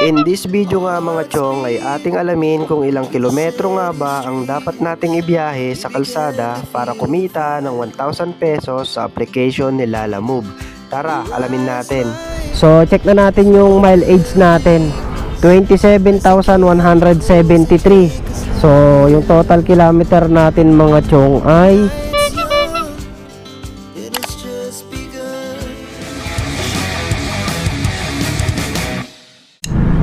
In this video nga mga chong ay ating alamin kung ilang kilometro nga ba ang dapat nating ibiyahe sa kalsada para kumita ng 1,000 pesos sa application ni Lalamove. Tara, alamin natin. So check na natin yung mileage natin, 27,173. So yung total kilometer natin mga chong ay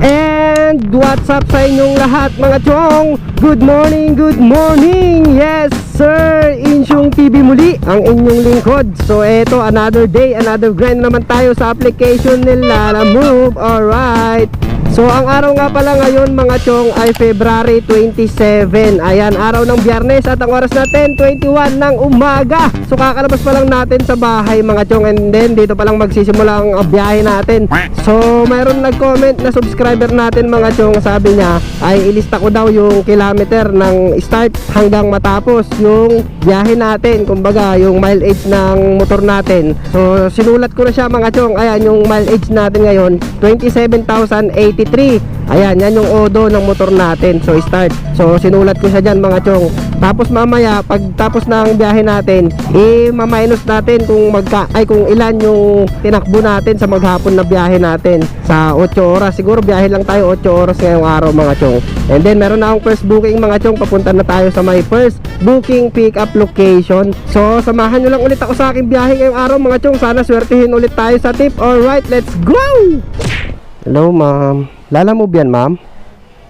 And what's up sa inyong lahat mga chong? Good morning, good morning! Yes sir, Insyong TV muli, ang inyong lingkod. So eto, another day, another grind naman tayo sa application ni Lalamove. Alright. So ang araw nga pala ngayon mga chong ay February 27. Ayan, araw ng Biyernes at ang oras natin 21 ng umaga. So kakalabas pa lang natin sa bahay mga chong, and then dito pa lang magsisimula ang biyahe natin. So mayroon nag-comment na subscriber natin mga chong, sabi niya ay ilista ko daw yung kilometer ng start hanggang matapos yung biyahe natin, kumbaga yung mileage ng motor natin. So sinulat ko na siya mga chong. Ayan yung mileage natin ngayon, 27,083. Ayan, yan yung odo ng motor natin. So start. So sinulat ko siya dyan mga chong. Tapos mamaya pag tapos ng biyahe natin, i-minus natin kung kung ilan yung tinakbo natin sa maghapon na biyahe natin sa 8 oras. Siguro biyahe lang tayo 8 oras ngayong araw mga chong. And then meron na akong first booking mga chong. Papunta na tayo sa my first booking pick up location. So samahan nyo lang ulit ako sa aking biyahe ngayong araw mga chong. Sana swertihin ulit tayo sa tip. Alright, let's go! Hello ma'am, Lalamove yan ma'am?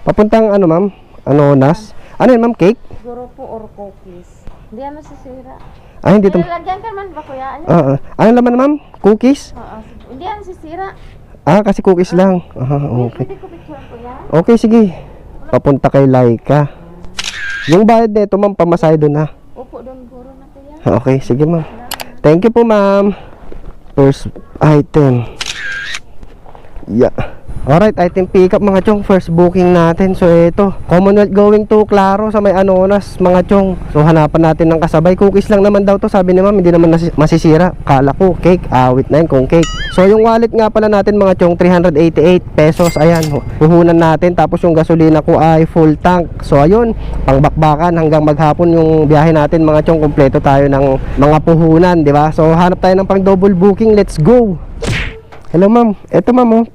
Papuntang ano ma'am? Ano nas? Ano yan ma'am, cake? Siguro po or cookies. Hindi yan masisira. Ah, hindi to. Nilagyan ka man ba kuya? Ano laman ma'am? Cookies? Oo. Hindi yan masisira. Ah, kasi cookies lang. Okay. Pwede ko picture kuya? Okay, sige. Papunta kay Laika. Yung bayad nito ma'am, pamasahe doon na. Upo doon puro na kuya. Okay, sige ma'am. Thank you po ma'am. First item. Yeah. Alright, item pick up mga chong, first booking natin. So ito, Commonwealth going to Claro sa may Anonas mga chong. So hanapan natin ng kasabay. Cookies lang naman daw to, sabi ni ma'am, hindi naman masisira. Kala ko cake, awit na yun kung cake. So yung wallet nga pala natin mga chong, 388 pesos. Ayan, puhunan natin. Tapos yung gasolina ko ay full tank. So ayun, pangbakbakan hanggang maghapon yung biyahe natin mga chong. Kompleto tayo ng mga puhunan, di ba? So hanap tayo ng pang double booking. Let's go. Hello ma'am, eto ma'am oh.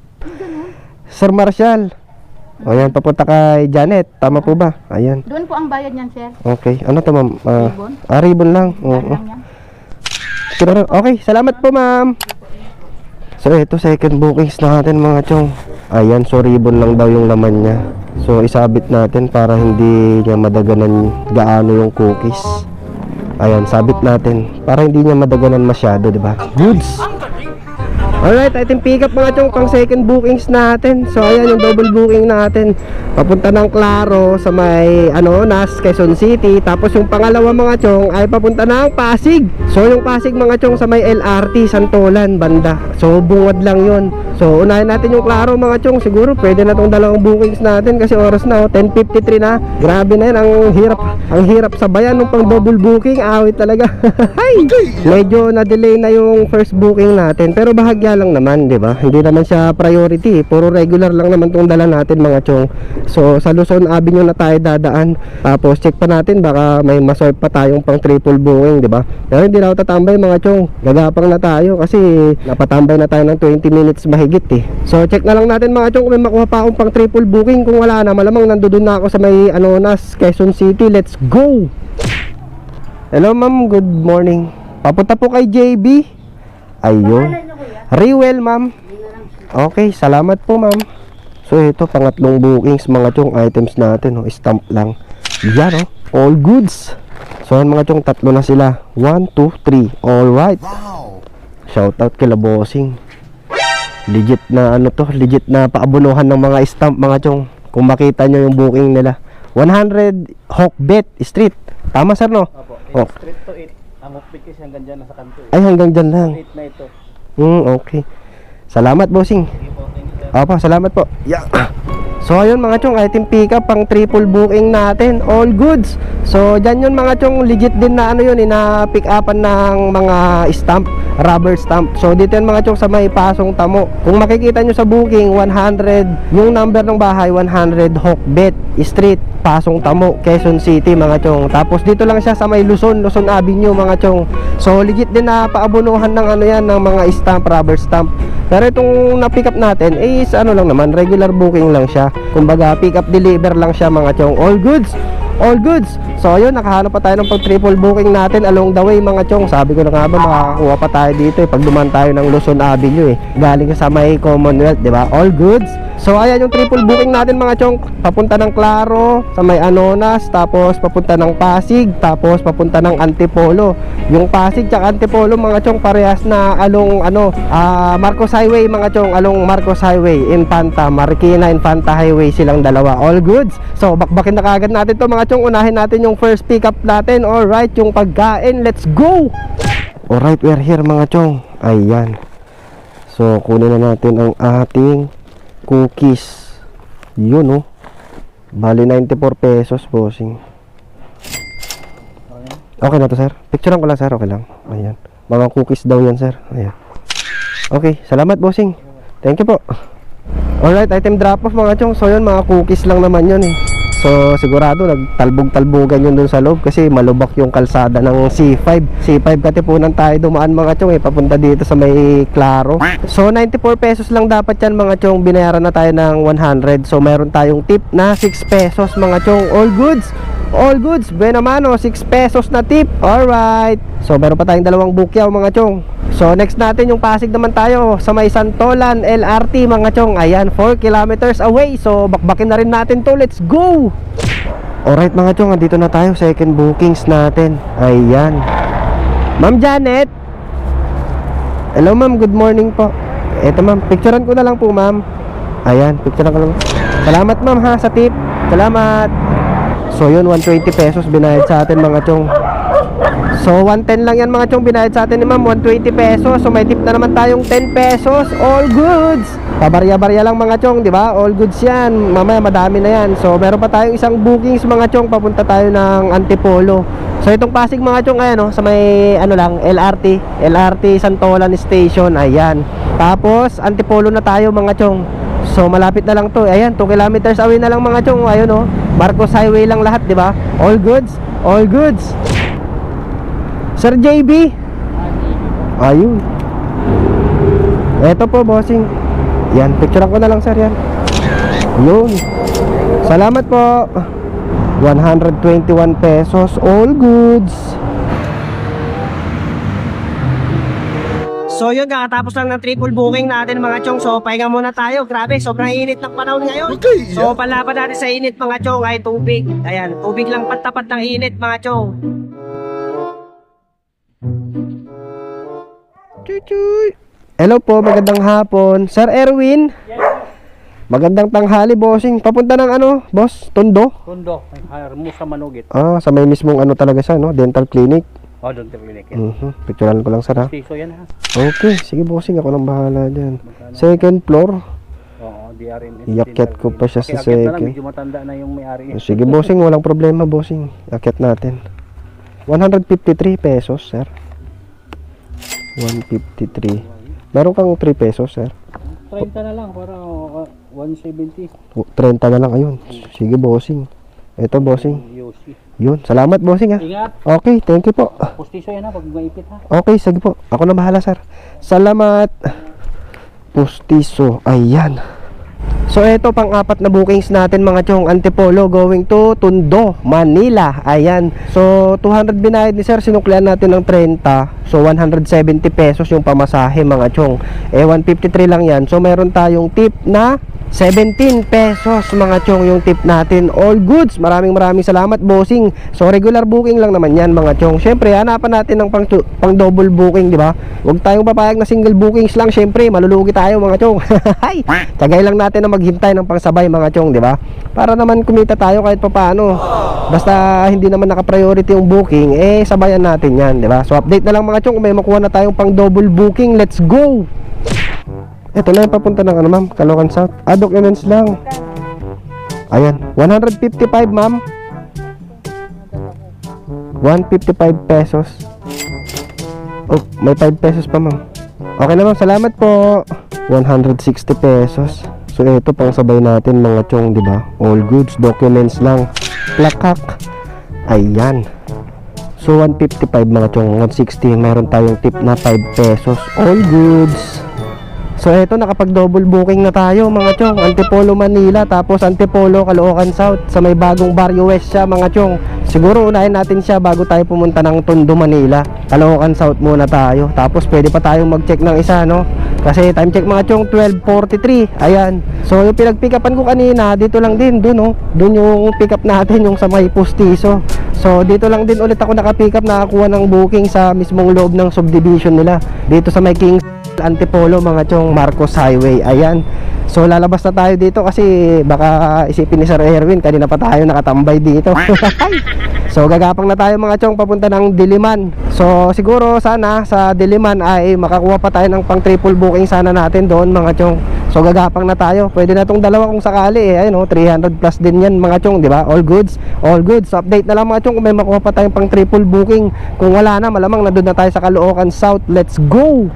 Sir Marshall. O yan, papunta kay Janet. Tama po ba? Ayan. Doon po ang bayad niyan, sir. Okay, ano to ma'am? Ribbon? Ribbon lang. Oo. Lang yan. Okay, salamat po ma'am. So ito, second bookings natin mga chong. Ayan, so ribbon lang daw yung laman niya. So isabit natin para hindi niya madaganan gaano yung cookies. Ayan, sabit natin para hindi niya madaganan masyado, di ba? Goods. Alright, item pick up mga chong, pang second bookings natin. So ayan yung double booking natin. Papunta ng Claro sa may Nas, Quezon City. Tapos yung pangalawa mga chong ay papunta ng Pasig. So yung Pasig mga chong sa may LRT Santolan banda. So bungad lang yun. So unahin natin yung Claro mga chong. Siguro pwede na tong dalawang bookings natin kasi oras na 10:53 na. Grabe na yun, ang hirap sabayan nung pang double booking. Awit talaga. Medyo na delay na yung first booking natin, pero bahagya lang naman, di ba? Hindi naman siya priority, puro regular lang naman tong dala natin mga chong. So sa Luzon Avenue na tayo dadaan. Tapos check pa natin, baka may masolve pa tayong pang triple booking, di ba? Pero hindi na ako tatambay mga chong, gagapang na tayo kasi napatambay na tayo ng 20 minutes mahigit eh. So check na lang natin mga chong kung may makuha pa akong pang triple booking. Kung wala na, malamang nandoon na ako sa may Anonas, Quezon City. Let's go! Hello ma'am, good morning. Papunta po kay JB. Ayun. Rewell ma'am. Okay, salamat po ma'am. So ito, pangatlong bookings mga chong, items natin stamp lang. Yan all goods. So yan mga chong, tatlo na sila. 1, 2, 3. Alright. Shoutout kila bossing. Legit na legit na paabunuhan ng mga stamp mga chong. Kung makita nyo yung booking nila, 100 Hawkbet Street. Tama sir no? Opo, street to 8. Ang Hawkbet kasi hanggang dyan nasa kanto. Ay, hanggang dyan lang. 8 na ito. Okay. Salamat bossing. Opo, salamat po. Yeah. So ayun mga chong, item pick up pang triple booking natin. All goods. So dyan yun mga chong, legit din na yun, na pick upan ng mga stamp. rubber stamp. So dito yan mga chong sa may Pasong Tamo. Kung makikita nyo sa booking, 100 yung number ng bahay, 100 Hokbet Street, Pasong Tamo, Quezon City mga chong. Tapos dito lang siya sa may Luzon Avenue mga chong. So legit din na paabunuhan ng ano yan, ng mga stamp, rubber stamp. Pero itong na-pick up natin is ano lang naman, regular booking lang siya. Kumbaga pick up deliver lang siya mga chong. All goods. All goods. So ayun, nakahanap pa tayo ng pag triple booking natin along the way mga chong. Sabi ko na nga ba, makakakuha pa tayo dito pag duman tayo ng Luzon Avenue galing sa may Commonwealth, di ba? All goods. So ayan yung triple booking natin mga chong. Papunta ng Claro, sa may Anonas, tapos papunta ng Pasig, tapos papunta ng Antipolo. Yung Pasig tsaka Antipolo mga chong parehas na along Marcos Highway mga chong, along Marcos Highway, Infanta, Marikina Infanta Highway silang dalawa. All goods. So bakbakin na kagad natin to mga chong. Unahin natin yung first pick up natin. Alright, yung pagkain. Let's go! Alright, we're here mga chong. Ayan. So kunin na natin ang ating cookies. Yun bali 94 pesos bossing. Okay na to sir. Picturean ko lang sir, okay lang. Ayan. Mga cookies daw yan sir. Ayan. Okay, salamat bossing. Thank you po. Alright, item drop off mga chong. So yun, mga cookies lang naman yun So sigurado nagtalbog-talbogan yun dun sa loob kasi malubak yung kalsada ng C5. C5 Katipunan tayo dumaan mga chong papunta dito sa may Claro. So 94 pesos lang dapat yan mga chong. Binayaran na tayo ng 100. So meron tayong tip na 6 pesos mga chong. All goods. All goods. Buena mano, 6 pesos na tip. Alright. So meron pa tayong dalawang bukyaw mga chong. So next natin yung Pasig naman tayo sa may Santolan LRT mga chong. Ayan, 4 kilometers away. So bakbakin na rin natin to. Let's go! Alright mga chong, andito na tayo. Second bookings natin. Ayan. Ma'am Janet. Hello ma'am, good morning po. Eto ma'am, picturean ko na lang po ma'am. Ayan, picturean ko lang. Salamat ma'am ha sa tip. Salamat. So yun, 120 pesos binayad sa atin mga chong. So 110 lang yan mga chong binayad sa atin ni ma'am, 120 pesos. So may tip na naman tayong 10 pesos. All goods. Pabarya-barya lang mga chong, di ba? All goods yan. Mamaya madami na yan. So meron pa tayong isang bookings mga chong. Papunta tayo ng Antipolo. So itong Pasig mga chong, ayan sa may LRT Santolan Station. Ayan. Tapos Antipolo na tayo mga chong. So malapit na lang to. Ayan, 2 kilometers away na lang mga chong. Ayun Marcos Highway lang lahat, di ba? All goods. All goods. Sir JB. Ayun. Eto po bossing. Yan, picturean ko na lang sir yan. Yun. Salamat po. 121 pesos. All goods. So yun, kakatapos lang ng triple booking natin mga chong. So pahinga muna tayo. Grabe, sobrang init ng panahon ngayon. So palaban natin sa init mga chong ay tubig. Ayan, tubig lang patapat ng init mga chong. Chuy. Hello po, magandang hapon. Sir Erwin. Magandang tanghali bossing. Papunta ng boss? Tondo? Tondo, Musa Manugit. Sa may mismong talaga siya, dental clinic. Doon clinic. Picturean ko lang sir ha. Piso yan ha. Okay, sige bossing, ako nang bahala dyan. Second floor. Oo, DRM. Iakyat ko pa siya sa second. second. Medyo matanda na yung may-ari. Sige bossing, walang problema bossing. Iakyat natin. 153 pesos sir. 153. Meron kang 3 pesos sir. 30 na lang para 170. 30 na lang, ayun. Sige bossing. Ito bossing. Yun, salamat bossing ha. Ingat. Okay, thank you po. Pustiso yan ha, pag maipit ha. Okay, sige po. Ako na bahala sir. Salamat. Pustiso. Ayan. So ito pang-apat na bookings natin mga chong. Antipolo going to Tondo, Manila. Ayan. So 200 binayad ni sir. Sinuklian natin ng 30. So 170 pesos yung pamasahe mga chong. 153 lang yan. So meron tayong tip na 17 pesos mga chong yung tip natin. All goods. Maraming salamat bossing. So regular booking lang naman yan mga chong. Syempre hanapan natin ng pang double booking, di ba? Huwag tayong papayag na single bookings lang. Syempre malulugi tayo mga chong. Hay. Tagay lang natin na maghintay ng pangsabay mga chong, di ba? Para naman kumita tayo kahit papaano. Basta hindi naman naka-priority yung booking, sabayan natin yan, di ba? So update na lang mga chong kung may makuha na tayong pang double booking. Let's go. Ito na yung papunta ng ma'am, Caloocan South. Documents lang. Ayan, 155 ma'am. 155 pesos. Oh, may 5 pesos pa ma'am. Okay na ma'am, salamat po. 160 pesos. So ito pang sabay natin mga chong, di ba? All goods, documents lang. Plakak. Ayan. So 155 mga chong, 160. Meron tayong tip na 5 pesos. All goods. So eto, nakapag double booking na tayo mga chong. Antipolo Manila, tapos Antipolo Caloocan South. Sa may bagong Barrio West siya mga chong. Siguro unahin natin siya bago tayo pumunta ng Tondo, Manila. Caloocan South muna tayo. Tapos pwede pa tayong mag-check ng isa, no? Kasi time check mga chong, 12:43. Ayan. So yung pinag-pick upan ko kanina, dito lang din, dun, no? Dun yung pick up natin, yung sa may Pustiso. So dito lang din ulit ako naka-pick up, nakakuha ng booking sa mismong loob ng subdivision nila. Dito sa may Kings Antipolo mga chong, Marcos Highway. Ayan. So lalabas na tayo dito kasi baka isipin ni Sir Erwin kanina pa tayo nakatambay dito. So gagapang na tayo mga chong papunta ng Diliman. So siguro sana sa Diliman ay makakuha pa tayo ng pang triple booking sana natin doon mga chong. So gagapang na tayo. Pwede na tong dalawa kung sakali eh. Ayun, 300 plus din yan mga chong, di ba? All goods. All goods. So update na lang mga chong kung may makuha pa tayong pang triple booking. Kung wala na, malamang na doon na tayo sa Caloocan South. Let's go.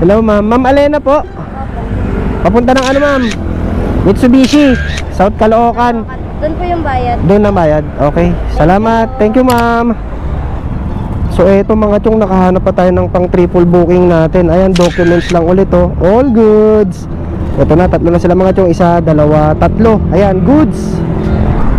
Hello ma'am. Ma'am Alena po. Papunta ng ano ma'am? Mitsubishi, South Caloocan. Doon po yung bayad. Doon na bayad. Okay. Salamat. Thank you ma'am. So eto mga chong, nakahanap pa tayo ng pang triple booking natin. Ayan, documents lang ulit oh. All goods. Ito na, tatlo na sila mga chong. Isa, dalawa, tatlo. Ayan, goods.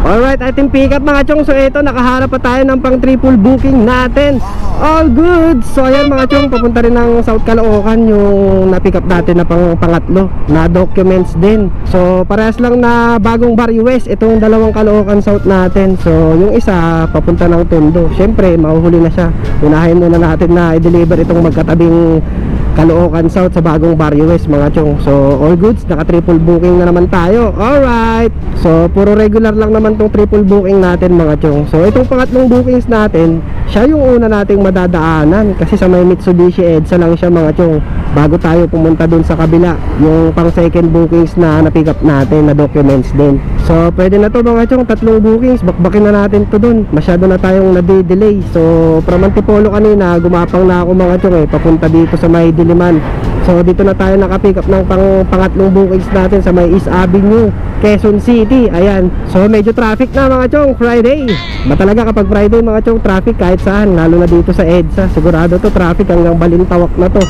Alright, ating pick up mga chong. So eto, nakahanap pa tayo ng pang triple booking natin. All good. So ayan mga chong, papunta rin ng South Caloocan yung na-pick up natin na pangatlo na documents din. So parehas lang na bagong Barrio West itong dalawang Caloocan South natin. So yung isa papunta ng Tondo. Syempre mahuhuli na siya. Unahin muna natin na i-deliver itong magkatabing Caloocan South sa bagong Barrio West mga chong. So all goods, naka triple booking na naman tayo. Alright. So puro regular lang naman tong triple booking natin mga chong. So itong pangatlong bookings natin, siya yung una nating madadaanan kasi sa may Mitsubishi EDSA lang siya mga chong, bago tayo pumunta dun sa kabila yung pang second bookings na na-pick up natin na documents din. So pwede na to mga chong, tatlong bookings, bakbakin na natin to dun. Masyado na tayong nade-delay. So from Antipolo kanina, gumapang na ako mga chong papunta dito sa may Diliman. So dito na tayo naka-pick up ng pangatlong bookings natin sa may East Avenue, Quezon City. Ayan. So medyo traffic na mga chong, Friday. Talaga kapag Friday mga chong, traffic kahit saan, lalo na dito sa EDSA. Sigurado to traffic hanggang Balintawak na to.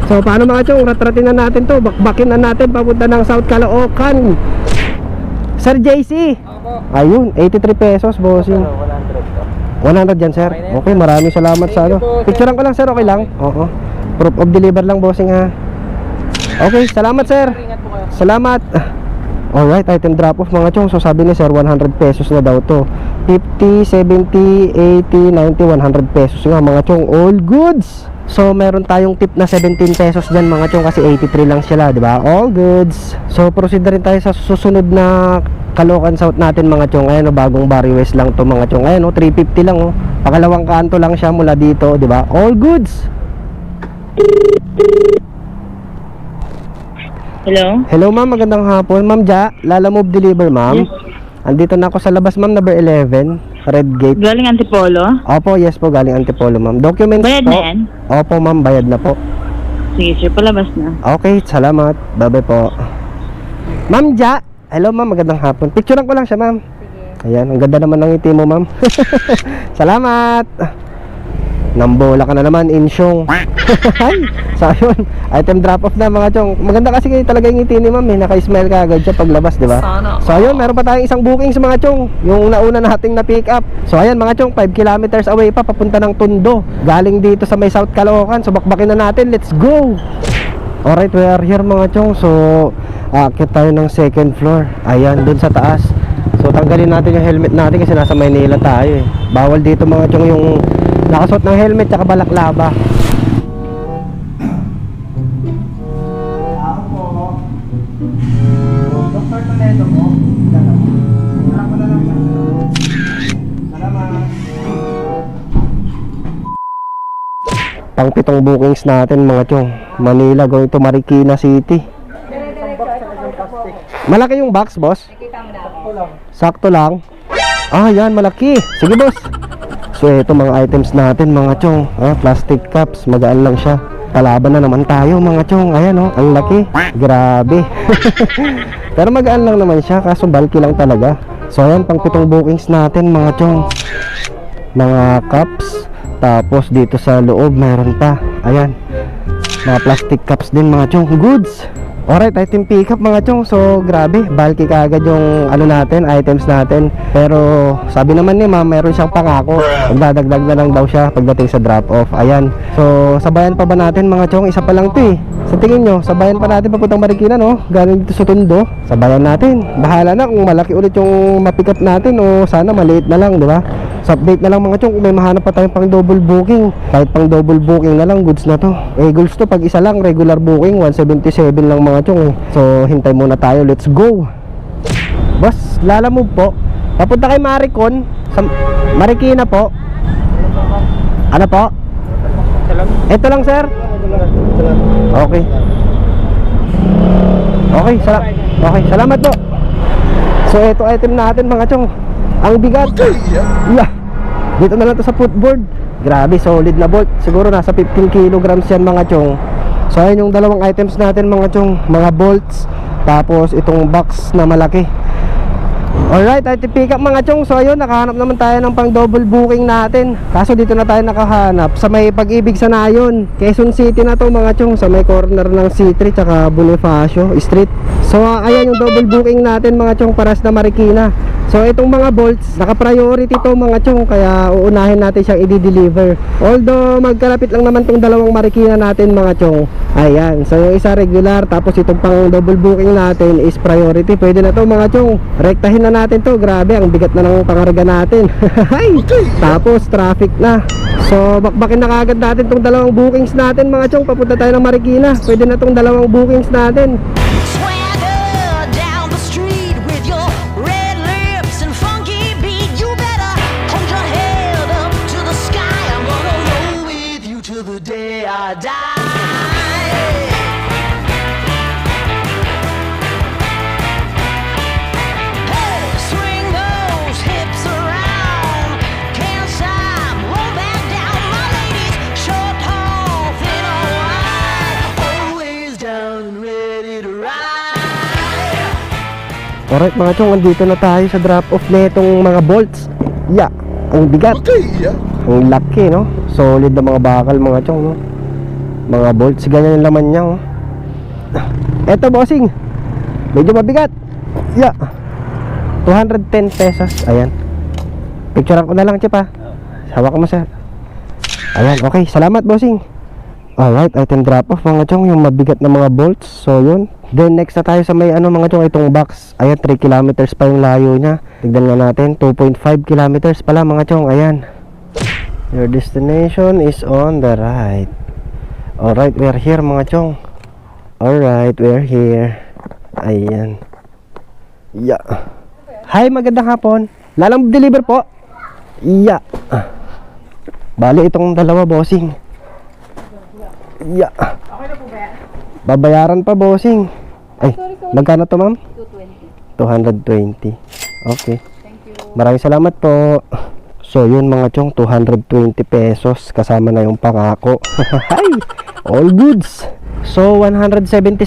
So paano mga chong, ratratin na natin to, bakbakin na natin papunta ng South Caloocan. Sir JC. Ayun, 83 pesos bossing. 100 yan sir. Okay, maraming salamat sa ano. Picturean ko lang sir, okay lang? Oo. Proof of deliver lang bossing ha. Okay, salamat sir. Salamat. Alright, item drop off mga chong. So sabi ni sir 100 pesos na daw to. 50, 70, 80, 90, 100 pesos nga mga chong. All goods. So meron tayong tip na 17 pesos dyan mga chong kasi 83 lang sila, di ba? All goods. So proceed na rin tayo sa susunod na Caloocan South natin mga chong. Ayan o, bagong Barrio West lang to mga chong. Ayan o, 350 lang o. Pakalawang kanto lang siya mula dito, di ba? All goods. Hello? Hello ma'am, magandang hapon. Ma'am Ja, Lala Move Deliver ma'am. Yes. Andito na ako sa labas ma'am, number 11, Red Gate. Galing Antipolo? Opo, yes po, galing Antipolo ma'am. Documents Bayad po. na yan? Opo ma'am, bayad na po. Sige sir, palabas na. Okay, salamat. Bye-bye po. Ma'am Ja, hello ma'am, magandang hapon. Picturean ko lang siya ma'am. Ayan, ang ganda naman ng ngiti mo ma'am. Salamat. Nambola ka na naman, insyong. So ayun, item drop off na mga chong. Maganda kasi kayo talaga yung ngiti ni ma'am, naka-smile ka agad siya paglabas, di ba? So ayun, meron pa tayong isang booking sa mga chong, yung nauna nating na pick up. So ayan mga chong, 5 kilometers away pa, papunta ng Tondo. Galing dito sa may South Caloocan. So bakbakin na natin, let's go. Alright, we are here mga chong. So akit tayo ng second floor. Ayan, dun sa taas. So tanggalin natin yung helmet natin kasi nasa Maynila tayo eh. Bawal dito mga chong yung nakasuot ng helmet tsaka balaklava. Dr. Toledo po. Pang pitong bookings natin mga chong. Manila going to Marikina City. Malaki yung box boss? Sakto lang. Ah yan, malaki. Sige boss. So ito mga items natin mga chong, plastic cups, magaan lang siya. Kalaban na naman tayo mga chong. Ayan oh, ang laki. Grabe. Pero magaan lang naman siya, kaso bulky lang talaga. So ayan, pang 7 bookings natin mga chong. Mga cups. Tapos dito sa loob meron pa. Ayan, mga plastic cups din mga chong. Goods. Alright, item pick up mga chong. So grabe, bulky kaagad yung ano natin, items natin. Pero sabi naman ni ma'am, meron siyang pangako, magdadagdag na lang daw siya pagdating sa drop off. Ayan, so sabayan pa ba natin mga chong? Isa pa lang to eh. Sa tingin nyo, sabayan pa natin papuntang Marikina, no? Galing dito sa Tondo, sabayan natin. Bahala na kung malaki ulit yung mapick up natin o sana maliit na lang, di ba? So update na lang mga chong, kung may mahanap pa tayong pang double booking. Kahit pang double booking na lang, goods na to. Goals to, pag isa lang, regular booking 177 lang mga chong eh. So hintay muna tayo, let's go. Boss, Lalamove po. Papunta kay Maricon sa Marikina po. Ano po? Ito lang sir. Okay. Okay, salamat po. So ito item natin mga chong. Ang bigat. Yeah. Dito na lang to sa footboard. Grabe, solid na bolt. Siguro nasa 15 kilograms yan mga chong. So ayun yung dalawang items natin mga chong. Mga bolts. Tapos itong box na malaki. Alright, item pick up mga chong. So ayun, nakahanap naman tayo ng pang double booking natin. Kaso dito na tayo nakahanap sa may Pag-ibig sa Nayon, Quezon City na to mga chong. Sa may corner ng C3 tsaka Bonifacio Street. So ayan yung double booking natin mga chong, paras na Marikina. So itong mga bolts, naka-priority to mga chong, kaya uunahin natin siyang i-deliver. Although magkalapit lang naman tong dalawang Marikina natin mga chong. Ayan, so yung isa regular, tapos itong pang double booking natin is priority. Pwede na to mga chong, rektahin na natin to. Grabe, ang bigat na ng pangarga natin. Tapos traffic na. So bakbakin na kagad natin tong dalawang bookings natin mga chong, papunta tayo ng Marikina. Pwede na tong dalawang bookings natin. Swagger down the street with your red lips and funky beat. You better hold your head up to the sky. I'm gonna roll with you till the day I die. Hey, swing those hips around. Can't stop, roll back down. My ladies, short, tall, thin or wide, always down and ready to ride. Alright mga chong, andito na tayo sa drop off netong mga bolts. Yeah, ang bigat. Ang laki no. Solid na mga bakal mga chong no. Mga bolts, ganyan yung laman niya oh. Eto bossing, medyo mabigat. Yeah, 210 pesos. Ayan, picturean ko na lang chip ha. Hawak mo sir. Ayan, okay, salamat bossing. Alright, item drop off mga chong, yung mabigat na mga bolts. So yun, then next na tayo sa may ano mga chong, itong box. Ayan, 3 kilometers pa yung layo nya. Tignan nga natin, 2.5 kilometers pala mga chong. Ayan, your destination is on the right. Alright, we're here mga chong. Alright, we're here. Ayan. Yeah. Hi, magandang hapon. Lalamove deliver po. Yeah. Bali itong dalawa bossing. Yeah. Babayaran pa bossing. Ay, magkano to ma'am? 220. Okay. Maraming salamat po. So yun mga chong, 220 pesos kasama na yung pangako. Hi, all goods. So 177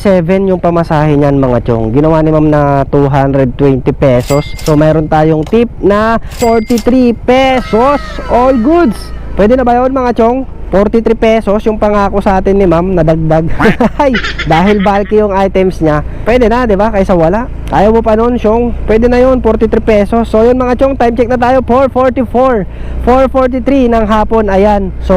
yung pamasahe niyan mga chong. Ginawa ni ma'am na 220 pesos. So mayroon tayong tip na 43 pesos. All goods. Pwede na ba yun mga chong? 43 pesos yung pangako sa atin ni ma'am na dagdag. Dahil bulky yung items niya, pwede na, di ba? Kaysa wala. Ayaw mo pa nun, Syong. Pwede na yun, 43 pesos. So yun mga Chong, time check na tayo, 4:44, 4:43 ng hapon. Ayan. So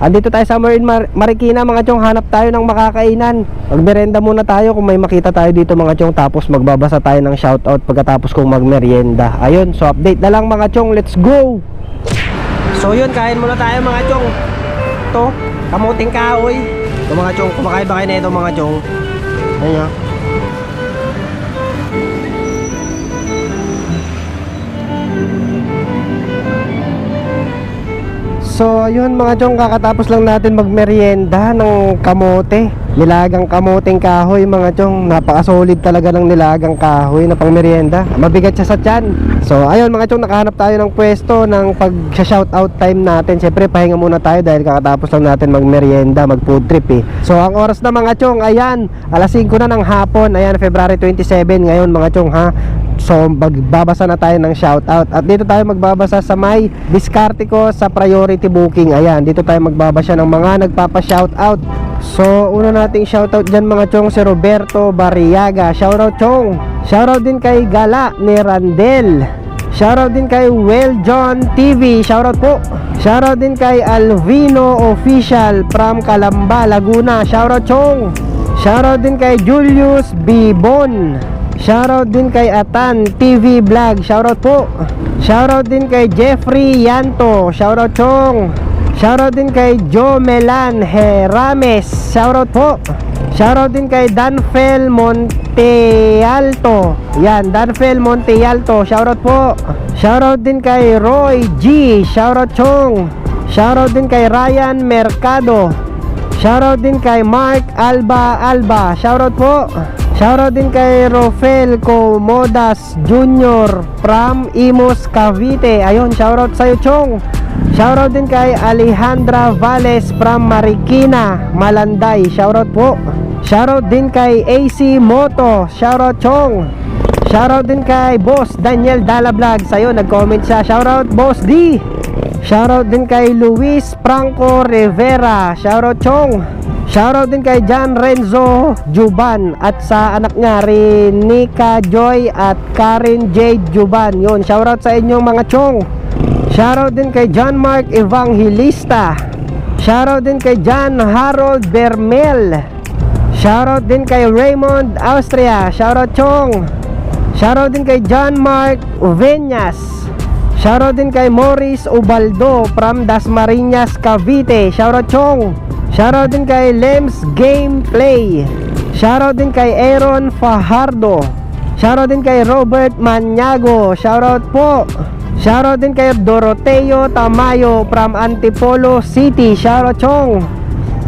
andito tayo sa Marikina mga Chong. Hanap tayo ng makakainan. Magmerenda muna tayo kung may makita tayo dito mga Chong. Tapos magbabasa tayo ng shoutout pagkatapos kong magmerienda. Ayun, so update na lang mga Chong. Let's go! So yun, kain muna tayo mga Chong. Ito, kamuting kahoy. Ito mga Chong, kumakain ba kayo na ito mga Chong? Ayun nga. So ayun mga Chong, kakatapos lang natin magmerienda ng kamote. Nilagang kamuting kahoy mga chong. Napaka-solid talaga ng nilagang kahoy na pang merienda. Mabigat siya sa tiyan. So ayun mga chong, nakahanap tayo ng pwesto ng pag-shoutout time natin. Siyempre pahinga muna tayo dahil kakatapos lang natin mag-merienda, mag-food trip eh. So ang oras na mga chong, ayan, alas 5 na ng hapon. Ayan, February 27 ngayon mga chong ha. So magbabasa na tayo ng shoutout. At dito tayo magbabasa sa may diskarte ko sa priority booking. Ayan, dito tayo magbabasa ng mga nagpapa-shoutout. So una nating shoutout dyan mga chong, si Roberto Barriaga. Shoutout chong. Shoutout din kay Gala ni Randel. Shoutout din kay Well John TV. Shoutout po. Shoutout din kay Alvino Official from Calamba, Laguna. Shoutout chong. Shoutout din kay Julius Bibon. Shoutout din kay Atan TV Vlog. Shoutout po. Shoutout din kay Jeffrey Yanto. Shoutout chong. Shoutout din kay Joe Melan Herames. Shoutout po. Shoutout din kay Danfel Montealto. Yan, Danfel Montealto. Shoutout po. Shoutout din kay Roy G. Shoutout chong. Shoutout din kay Ryan Mercado. Shoutout din kay Mark Alba. Shoutout po. Shoutout din kay Rofel Comodas Jr. from Imus, Cavite. Ayun, shoutout sa'yo chong. Shoutout din kay Alejandra Valles from Marikina, Malanday. Shoutout po. Shoutout din kay AC Moto. Shoutout chong. Shoutout din kay Boss Daniel Dala Vlog. Sa'yo, nag-comment siya. Shoutout Boss D. Shoutout din kay Luis Franco Rivera. Shoutout chong. Shoutout din kay John Renzo Juban at sa anak niya Renica Joy at Karen Jade Juban. Yun, shoutout sa inyong mga chong. Shoutout din kay John Mark Evangelista. Shoutout din kay John Harold Bermel. Shoutout din kay Raymond Austria. Shoutout chong. Shoutout din kay John Mark Uveñas. Shoutout din kay Morris Ubaldo from Dasmariñas, Cavite. Shoutout chong. Shoutout din kay Lems Gameplay. Shoutout din kay Aaron Fajardo. Shoutout din kay Robert Maniago. Shoutout po. Shoutout din kay Doroteo Tamayo from Antipolo City. Shoutout chong.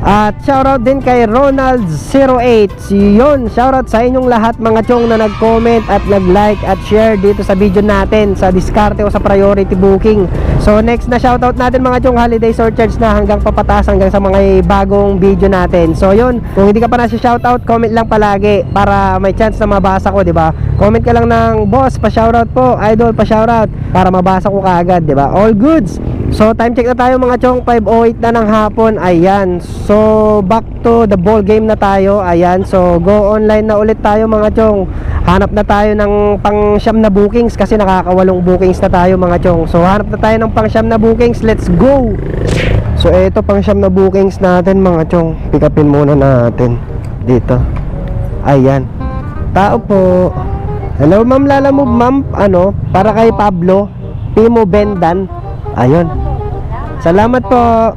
At shoutout din kay Ronald08. Yun, shoutout sa inyong lahat mga chong na nag-comment at nag-like at share dito sa video natin sa diskarte o sa priority booking. So next na shoutout natin mga chong, holiday surcharge na hanggang papataas hanggang sa mga bagong video natin. So yun, kung hindi ka pa nasa shoutout, comment lang palagi para may chance na mabasa ko, 'di ba? Comment ka lang ng boss, pa-shoutout po, idol, pa-shoutout para mabasa ko kaagad, 'di ba? All goods. So time check na tayo mga chong, 5:08 na ng hapon. Ayan. So back to the ball game na tayo. Ayan. So go online na ulit tayo mga chong. Hanap na tayo ng pang-siyam na bookings kasi nakakawalong bookings na tayo mga chong. So hanap na tayo ng pang-siyam na bookings. Let's go. So eto pang-siyam na bookings natin mga chong. Pick upin muna natin dito. Ayan. Tao po. Hello ma'am, Lala Move ma'am. Ano? Para kay Pablo Pimo Bendan. Ayun. Salamat po.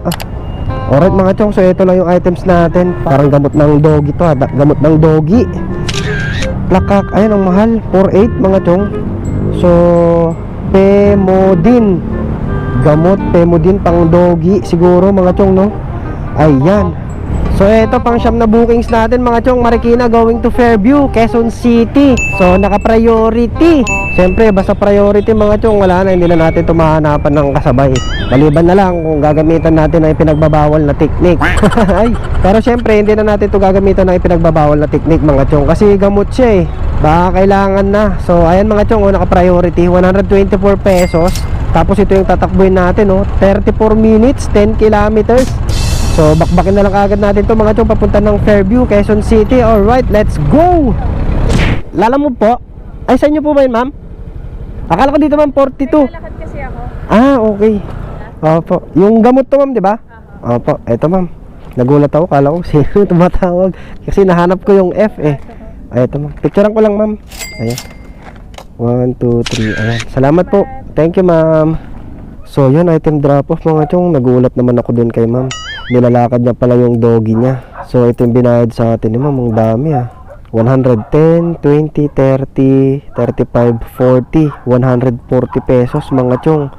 Alright mga chong, so ito lang yung items natin. Parang gamot ng doggy to ha. Gamot ng doggy. Plakak, ayun ang mahal, 4.8 mga chong. So Pemodin. Gamot Pemodin pang doggy siguro mga chong no. Ayan. So ito pang siyam na bookings natin mga chong. Marikina going to Fairview, Quezon City. So naka-priority. Siyempre basta priority mga chong, wala na, hindi na natin ito mahanapan ng kasabay. Maliban na lang kung gagamitan natin ay pinagbabawal na technique. Ay, pero siyempre hindi na natin ito gagamitan ng pinagbabawal na technique mga chong, kasi gamot siya eh. Baka kailangan na. So ayan mga chong, naka-priority, 124 pesos. Tapos ito yung tatakbuhin natin, 34 minutes, 10 kilometers. So bakbakin na lang agad natin to mga chong, papunta ng Fairview, Quezon City. Alright, let's go. Lala mo po. Ay, sa inyo po ba yun ma'am? Akala ko dito ma'am 42. Lakad kasi ako. Ah, okay. Opo. Yung gamot to ma'am, di ba? Opo. Eto ma'am. Nagulat ako, kala ko sino tumatawag. Kasi nahanap ko yung F eh. Ay, eto ma'am. Picturean ko lang ma'am. Ayan. 1, 2, 3. Ayan. Salamat po. Thank you ma'am. So yun, item drop off mga chong. Nagulat naman ako dun kay ma'am. Nilalakad niya pala yung doggy niya. So ito yung binayad sa atin ni ma'am. Ang dami ah. 110, 20, 30, 35, 40, 140 pesos mga chong.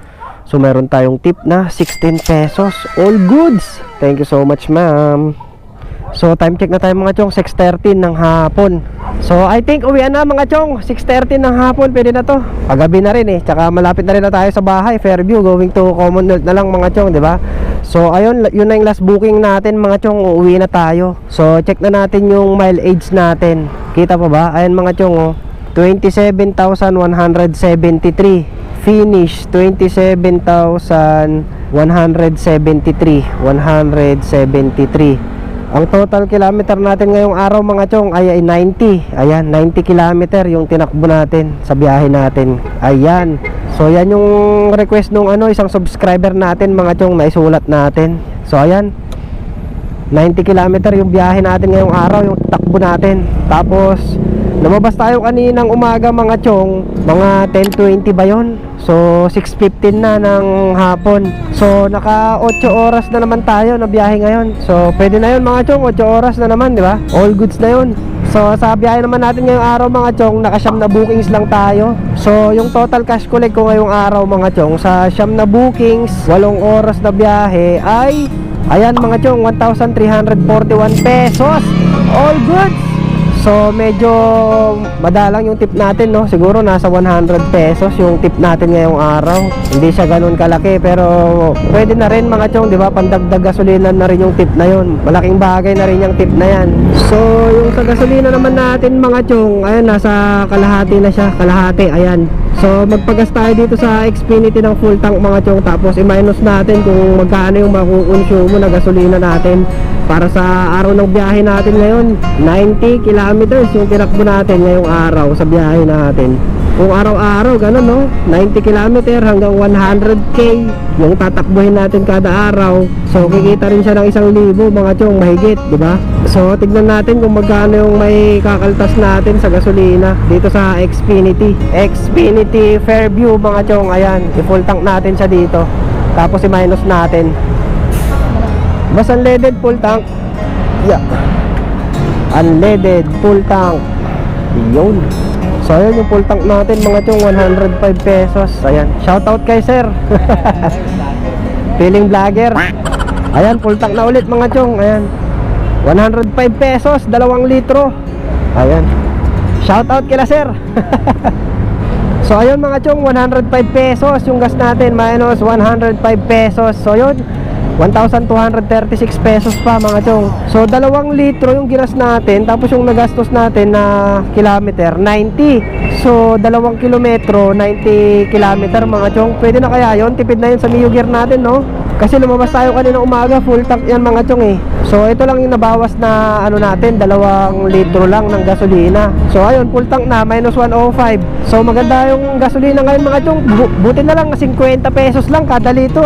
So meron tayong tip na 16 pesos. All goods. Thank you so much ma'am. So time check na tayo mga chong, 6:13 ng hapon. So I think uwian na mga chong, 6:13 ng hapon, pwede na to. Paggabi na rin tsaka malapit na rin na tayo sa bahay, Fairview, going to Commonwealth na lang mga chong, di ba? So ayun, yun na yung last booking natin mga chong, uuwi na tayo. So check na natin yung mileage natin. Kita pa ba? Ayan mga chong 27,173. Finish 27,173. Ang total kilometer natin ngayong araw mga chong ay 90. Ayan, 90 kilometer yung tinakbo natin sa biyahe natin. Ayan. So yan yung request nung isang subscriber natin mga chong, naisulat natin. So ayan, 90 kilometer yung biyahe natin ngayong araw, yung takbo natin. Tapos lumabas tayo kaninang umaga mga chong, mga 10:20 ba yun? So 6:15 na ng hapon. So naka 8 oras na naman tayo na biyahe ngayon. So pwede na yun mga chong, 8 oras na naman, di ba? All goods na yun. So sa biyahe naman natin ngayong araw mga chong, naka 9 na bookings lang tayo. So yung total cash collect ko ngayong araw mga chong, sa 9 na bookings, 8 oras na biyahe ay, ayan mga chong, 1,341 pesos. All goods. So medyo madalang yung tip natin, no? Siguro nasa 100 pesos yung tip natin ngayong araw. Hindi siya ganun kalaki, pero pwede na rin mga chong, di ba? Pandagdag gasolina na rin yung tip na yun. Malaking bagay na rin yung tip na yan. So yung sa gasolina naman natin mga chong, ayan, nasa kalahati na siya. Kalahati, ayan. So magpagas tayo dito sa Xfinity ng full tank mga chong. Tapos i-minus natin kung magkano yung makukonsumo na gasolina natin para sa araw ng biyahe natin ngayon. 90 kilometers yung tinakbo natin ngayong araw sa biyahe natin. Kung araw-araw ganun, no? 90 kilometer hanggang 100k yung tatakbuhin natin kada araw. So kikita rin siya ng 1,000 mga chong, mahigit, di ba? So tignan natin kung magkano yung may kakaltas natin sa gasolina dito sa Xfinity Fairview mga chong. Ayan, i-full tank natin siya dito. Tapos i-minus natin. Basta unleaded full tank. Yeah. Unleaded full tank. Yun. So ayan yung full tank natin mga chong, 105 pesos. Ayan, shoutout kay sir. Feeling vlogger. Ayan, full tank na ulit mga chong. Ayan, 105 pesos, 2 litro. Ayan, shoutout kila sir. So ayun mga chong, 105 pesos yung gas natin, minus 105 pesos. So yun, 1,236 pesos pa mga chong. So 2 litro yung ginas natin, tapos yung nagastos natin na kilometer 90. So 2 kilometro 90 kilometer mga chong. Pwede na kaya yun? Tipid na yun sa Mio Gear natin, no? Kasi lumabas tayo kanina umaga, full tank yan mga chong So ito lang yung nabawas na natin, 2 litro lang ng gasolina. So ayun, full tank na, minus 105. So maganda yung gasolina ngayon mga chong. Buti na lang 50 pesos lang kada litro,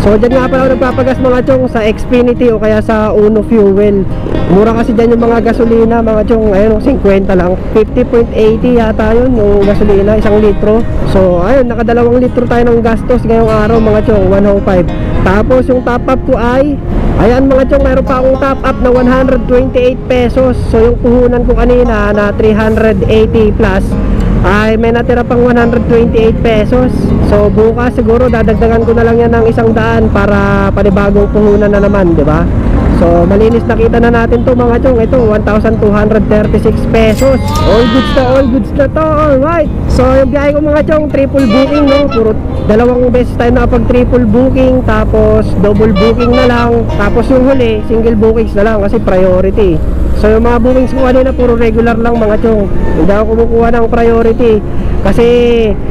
So dyan nga pala ako nagpapagas mga chong, sa Xfinity o kaya sa Uno Fuel. Mura kasi dyan yung mga gasolina mga chong. Ayun, 50 lang, 50.80 yata yun yung gasolina, 1 litro. So ayun, naka 2 litro tayo ng gastos ngayong araw mga chong, 105. Tapos yung top up ko ay, ayan mga chong, mayroon pa akong top up na 128 pesos. So yung puhunan ko kanina na 380 plus ay may natira pang 128 pesos. So bukas siguro dadagdagan ko na lang yan ng 100 para panibagong puhunan na naman, di ba? So malinis, nakita na natin to mga chong. Ito 1,236 pesos. All goods na to. Alright. So yung biyahe ko mga chong, triple booking, no? Puro 2 beses tayo nakapag triple booking, tapos double booking na lang. Tapos yung huli, single bookings na lang kasi priority. So yung mga bookings ko kanina puro regular lang mga chong. Hindi ako kumukuha ng priority kasi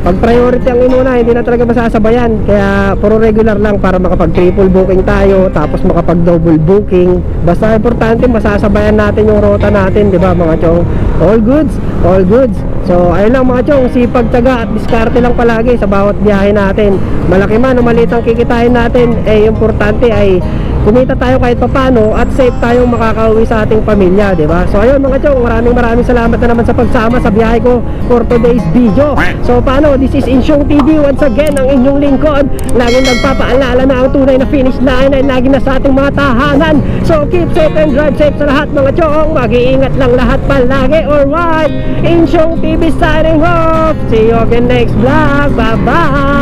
pag priority ang inuna, hindi na talaga masasabayan. Kaya puro regular lang para makapag triple booking tayo, tapos makapag double booking. Basta importante masasabayan natin yung rota natin, di ba mga chong? All goods, all goods. So ayun lang mga chong, sipag, tiyaga at diskarte lang palagi sa bawat biyahe natin. Malaki man o maliit ang kikitain natin, importante ay kumita tayo kahit papano at safe tayong makakauwi sa ating pamilya, di ba? So ayun mga chong, maraming salamat na naman sa pagsama sa biyahe ko for today's video. So paano, this is Insyong TV once again, ang inyong lingkod, laging nagpapaalala na ang tunay na finish line ay lagi na sa ating mga tahanan. So keep safe and drive safe sa lahat mga chong, mag-iingat lang lahat palagi. Alright, Insyong TV signing off. See you again next vlog. Bye bye.